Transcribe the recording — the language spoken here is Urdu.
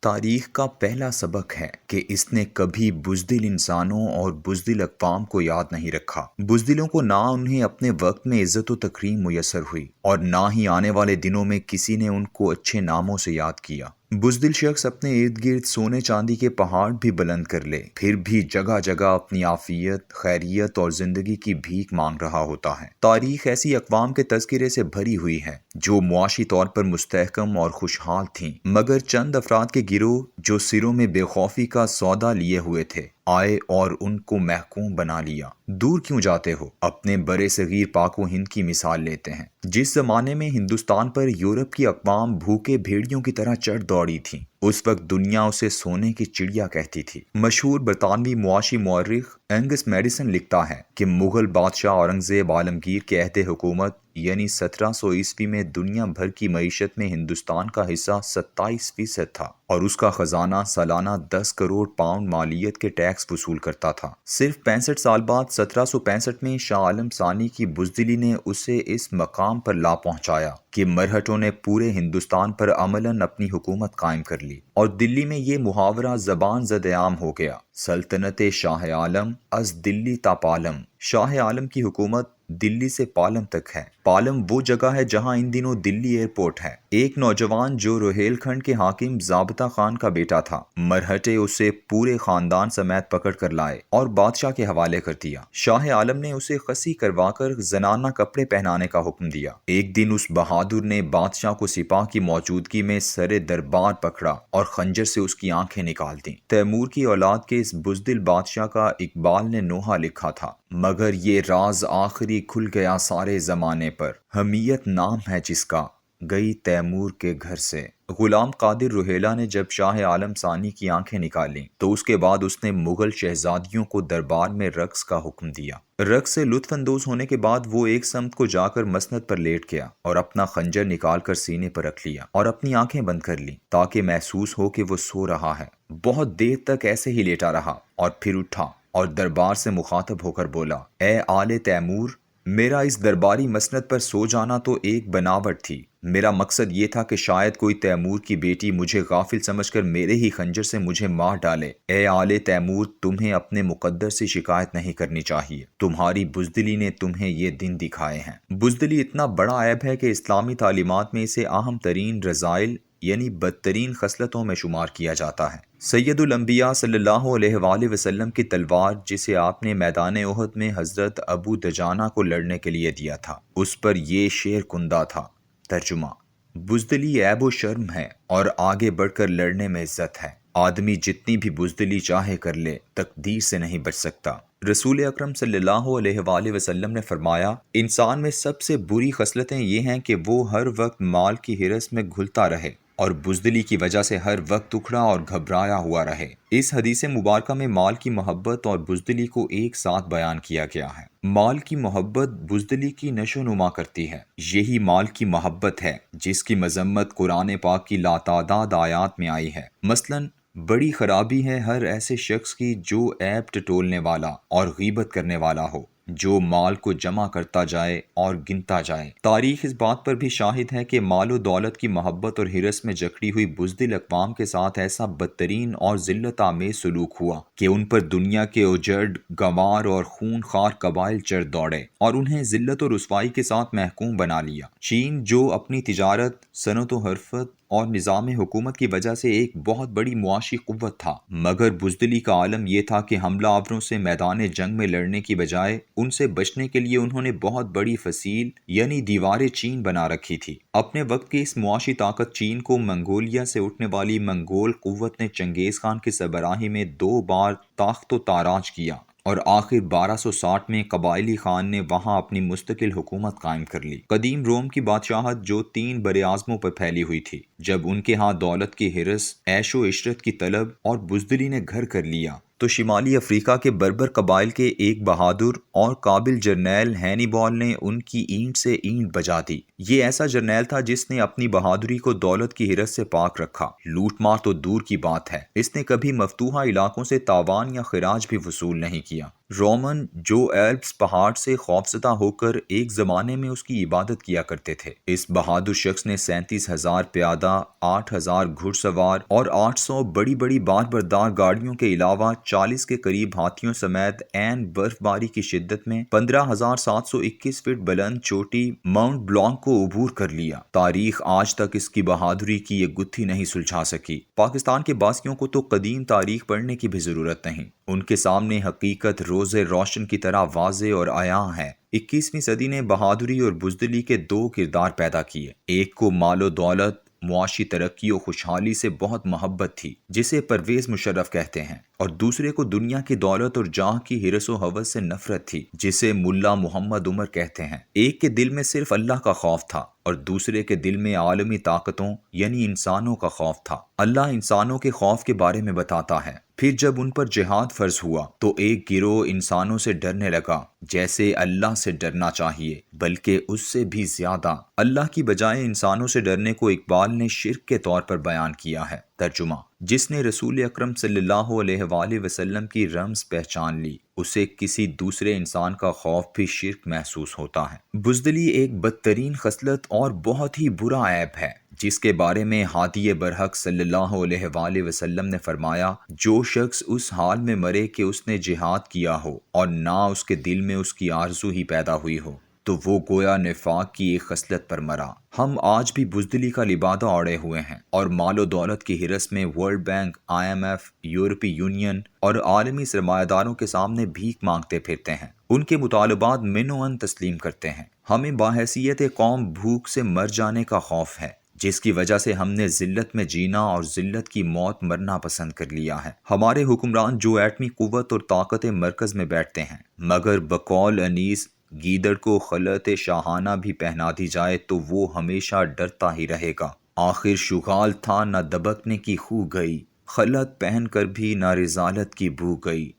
تاریخ کا پہلا سبق ہے کہ اس نے کبھی بزدل انسانوں اور بزدل اقوام کو یاد نہیں رکھا۔ بزدلوں کو نہ انہیں اپنے وقت میں عزت و تکریم میسر ہوئی اور نہ ہی آنے والے دنوں میں کسی نے ان کو اچھے ناموں سے یاد کیا۔ بزدل شخص اپنے ارد گرد سونے چاندی کے پہاڑ بھی بلند کر لے، پھر بھی جگہ جگہ اپنی عافیت، خیریت اور زندگی کی بھیک مانگ رہا ہوتا ہے۔ تاریخ ایسی اقوام کے تذکرے سے بھری ہوئی ہے جو معاشی طور پر مستحکم اور خوشحال تھیں، مگر چند افراد کے گروہ جو سروں میں بے خوفی کا سودا لیے ہوئے تھے آئے اور ان کو محکوم بنا لیا۔ دور کیوں جاتے ہو؟ اپنے برے صغیر پاک و ہند کی مثال لیتے ہیں۔ جس زمانے میں ہندوستان پر یورپ کی اقوام بھوکے بھیڑیوں کی طرح چڑھ دوڑی تھیں، اس وقت دنیا اسے سونے کی چڑیا کہتی تھی۔ مشہور برطانوی معاشی مورخ اینگس میڈیسن لکھتا ہے کہ مغل بادشاہ اورنگزیب عالمگیر کے عہد حکومت یعنی 1700 عیسوی میں دنیا بھر کی معیشت میں ہندوستان کا حصہ 27% تھا اور اس کا خزانہ سالانہ 10 کروڑ پاؤنڈ مالیت کے ٹیکس وصول کرتا تھا۔ صرف 65 سال بعد 1765 میں شاہ عالم ثانی کی بزدلی نے اسے اس مقام پر لا پہنچایا کہ مرہٹوں نے پورے ہندوستان پر عملاً اپنی حکومت قائم کر لی، اور دلی میں یہ محاورہ زبان زد عام ہو گیا: سلطنت شاہ عالم از دلی تا پالم۔ شاہ عالم کی حکومت دلی سے پالم تک ہے۔ پالم وہ جگہ ہے جہاں ان دنوں دلی ایئرپورٹ ہے۔ ایک نوجوان جو روہیل کھنڈ کے حاکم ضابطہ خان کا بیٹا تھا، مرہٹے اسے پورے خاندان سمیت پکڑ کر لائے اور بادشاہ کے حوالے کر دیا۔ شاہ عالم نے اسے خصی کروا کر زنانہ کپڑے پہنانے کا حکم دیا۔ ایک دن اس بہادر نے بادشاہ کو سپاہ کی موجودگی میں سر دربار پکڑا اور خنجر سے اس کی آنکھیں نکال دیں۔ تیمور کی اولاد کے اس بزدل بادشاہ کا اقبال نے نوحہ لکھا تھا: مگر یہ راز آخری کھل گیا سارے زمانے پر، حمیت نام ہے جس کا گئی تیمور کے گھر سے۔ غلام قادر روہیلا نے جب شاہ عالم ثانی کی آنکھیں نکالیں تو اس کے بعد اس نے مغل شہزادیوں کو دربار میں رقص کا حکم دیا۔ رقص سے لطف اندوز ہونے کے بعد وہ ایک سمت کو جا کر مسند پر لیٹ گیا اور اپنا خنجر نکال کر سینے پر رکھ لیا اور اپنی آنکھیں بند کر لیں تاکہ محسوس ہو کہ وہ سو رہا ہے۔ بہت دیر تک ایسے ہی لیٹا رہا اور پھر اٹھا اور دربار سے مخاطب ہو کر بولا: اے آل تیمور، میرا اس درباری مسند پر سو جانا تو ایک بناوٹ تھی۔ میرا مقصد یہ تھا کہ شاید کوئی تیمور کی بیٹی مجھے غافل سمجھ کر میرے ہی خنجر سے مجھے مار ڈالے۔ اے آل تیمور، تمہیں اپنے مقدر سے شکایت نہیں کرنی چاہیے، تمہاری بزدلی نے تمہیں یہ دن دکھائے ہیں۔ بزدلی اتنا بڑا عیب ہے کہ اسلامی تعلیمات میں اسے اہم ترین رذائل یعنی بدترین خصلتوں میں شمار کیا جاتا ہے۔ سید الانبیاء صلی اللہ علیہ وآلہ وسلم کی تلوار جسے آپ نے میدان احد میں حضرت ابو دجانہ کو لڑنے کے لیے دیا تھا، اس پر یہ شعر کندہ تھا: ترجمہ: بزدلی عیب و شرم ہے اور آگے بڑھ کر لڑنے میں عزت ہے۔ آدمی جتنی بھی بزدلی چاہے کر لے، تقدیر سے نہیں بچ سکتا۔ رسول اکرم صلی اللہ علیہ وآلہ وسلم نے فرمایا: انسان میں سب سے بری خصلتیں یہ ہیں کہ وہ ہر وقت مال کی ہرس میں گھلتا رہے اور بزدلی کی وجہ سے ہر وقت اکھڑا اور گھبرایا ہوا رہے۔ اس حدیث مبارکہ میں مال کی محبت اور بزدلی کو ایک ساتھ بیان کیا گیا ہے۔ مال کی محبت بزدلی کی نشو نما کرتی ہے۔ یہی مال کی محبت ہے جس کی مذمت قرآن پاک کی لاتعداد آیات میں آئی ہے۔ مثلاً بڑی خرابی ہے ہر ایسے شخص کی جو عیب ٹٹولنے والا اور غیبت کرنے والا ہو، جو مال کو جمع کرتا جائے اور گنتا جائے۔ تاریخ اس بات پر بھی شاہد ہے کہ مال و دولت کی محبت اور ہرس میں جکڑی ہوئی بزدل اقوام کے ساتھ ایسا بدترین اور ذلت آمیز سلوک ہوا کہ ان پر دنیا کے اجڑ، گنوار اور خون خوار قبائل چڑھ دوڑے اور انہیں ذلت و رسوائی کے ساتھ محکوم بنا لیا۔ چین جو اپنی تجارت، صنعت و حرفت اور نظام حکومت کی وجہ سے ایک بہت بڑی معاشی قوت تھا، مگر بزدلی کا عالم یہ تھا کہ حملہ آوروں سے میدان جنگ میں لڑنے کی بجائے ان سے بچنے کے لیے انہوں نے بہت بڑی فصیل یعنی دیوار چین بنا رکھی تھی۔ اپنے وقت کی اس معاشی طاقت چین کو منگولیا سے اٹھنے والی منگول قوت نے چنگیز خان کی سربراہی میں 2 بار تاخت و تاراج کیا اور آخر 1260 میں قبائلی خان نے وہاں اپنی مستقل حکومت قائم کر لی۔ قدیم روم کی بادشاہت جو 3 براعظموں پر پھیلی ہوئی تھی، جب ان کے ہاں دولت کی ہرس، عیش و عشرت کی طلب اور بزدلی نے گھر کر لیا، تو شمالی افریقہ کے بربر قبائل کے ایک بہادر اور قابل جرنیل ہینیبال نے ان کی اینٹ سے اینٹ بجا دی۔ یہ ایسا جرنیل تھا جس نے اپنی بہادری کو دولت کی ہرس سے پاک رکھا۔ لوٹ مار تو دور کی بات ہے، اس نے کبھی مفتوحہ علاقوں سے تاوان یا خراج بھی وصول نہیں کیا۔ رومن جو ایلپس پہاڑ سے خوفزدہ ہو کر ایک زمانے میں اس کی عبادت کیا کرتے تھے۔ اس بہادر شخص نے 37,000 پیادہ، 8,000 گھڑ سوار اور 800 بڑی بڑی بار بردار گاڑیوں کے علاوہ 40 کے قریب ہاتھیوں سمیت عین برف باری کی شدت میں 15,721 فٹ بلند چوٹی ماؤنٹ بلانک کو عبور کر لیا۔ تاریخ آج تک اس کی بہادری کی یہ گتھی نہیں سلجھا سکی۔ پاکستان کے باسیوں کو تو قدیم تاریخ پڑھنے کی بھی ضرورت نہیں، ان کے سامنے حقیقت روز روشن کی طرح واضح اور عیاں ہے۔ 21ویں صدی نے بہادری اور بزدلی کے دو کردار پیدا کیے۔ ایک کو مال و دولت، معاشی ترقی و خوشحالی سے بہت محبت تھی، جسے پرویز مشرف کہتے ہیں، اور دوسرے کو دنیا کی دولت اور جاہ کی ہرس و ہوس سے نفرت تھی، جسے ملا محمد عمر کہتے ہیں۔ ایک کے دل میں صرف اللہ کا خوف تھا اور دوسرے کے دل میں عالمی طاقتوں یعنی انسانوں کا خوف تھا۔ اللہ انسانوں کے خوف کے بارے میں بتاتا ہے، پھر جب ان پر جہاد فرض ہوا تو ایک گروہ انسانوں سے ڈرنے لگا جیسے اللہ سے ڈرنا چاہیے، بلکہ اس سے بھی زیادہ۔ اللہ کی بجائے انسانوں سے ڈرنے کو اقبال نے شرک کے طور پر بیان کیا ہے۔ ترجمہ: جس نے رسول اکرم صلی اللہ علیہ وآلہ وسلم کی رمز پہچان لی، اسے کسی دوسرے انسان کا خوف بھی شرک محسوس ہوتا ہے۔ بزدلی ایک بدترین خصلت اور بہت ہی برا عیب ہے، جس کے بارے میں ہادی برحق صلی اللہ علیہ وآلہ وسلم نے فرمایا، جو شخص اس حال میں مرے کہ اس نے جہاد کیا ہو اور نہ اس کے دل میں اس کی آرزو ہی پیدا ہوئی ہو، تو وہ گویا نفاق کی ایک خصلت پر مرا۔ ہم آج بھی بزدلی کا لبادہ اوڑھے ہوئے ہیں اور مال و دولت کی ہرس میں ورلڈ بینک، IMF، یورپی یونین اور عالمی سرمایہ داروں کے سامنے بھیک مانگتے پھرتے ہیں، ان کے مطالبات من و عن تسلیم کرتے ہیں۔ ہمیں باحیثیت قوم بھوک سے مر جانے کا خوف ہے، جس کی وجہ سے ہم نے ذلت میں جینا اور ذلت کی موت مرنا پسند کر لیا ہے۔ ہمارے حکمران جو ایٹمی قوت اور طاقت مرکز میں بیٹھتے ہیں، مگر بقول انیس گیدڑ کو خلعت شاہانہ بھی پہنا دی جائے تو وہ ہمیشہ ڈرتا ہی رہے گا۔ آخر شغال تھا نہ دبکنے کی خو گئی، خلعت پہن کر بھی نہ رزالت کی بو گئی۔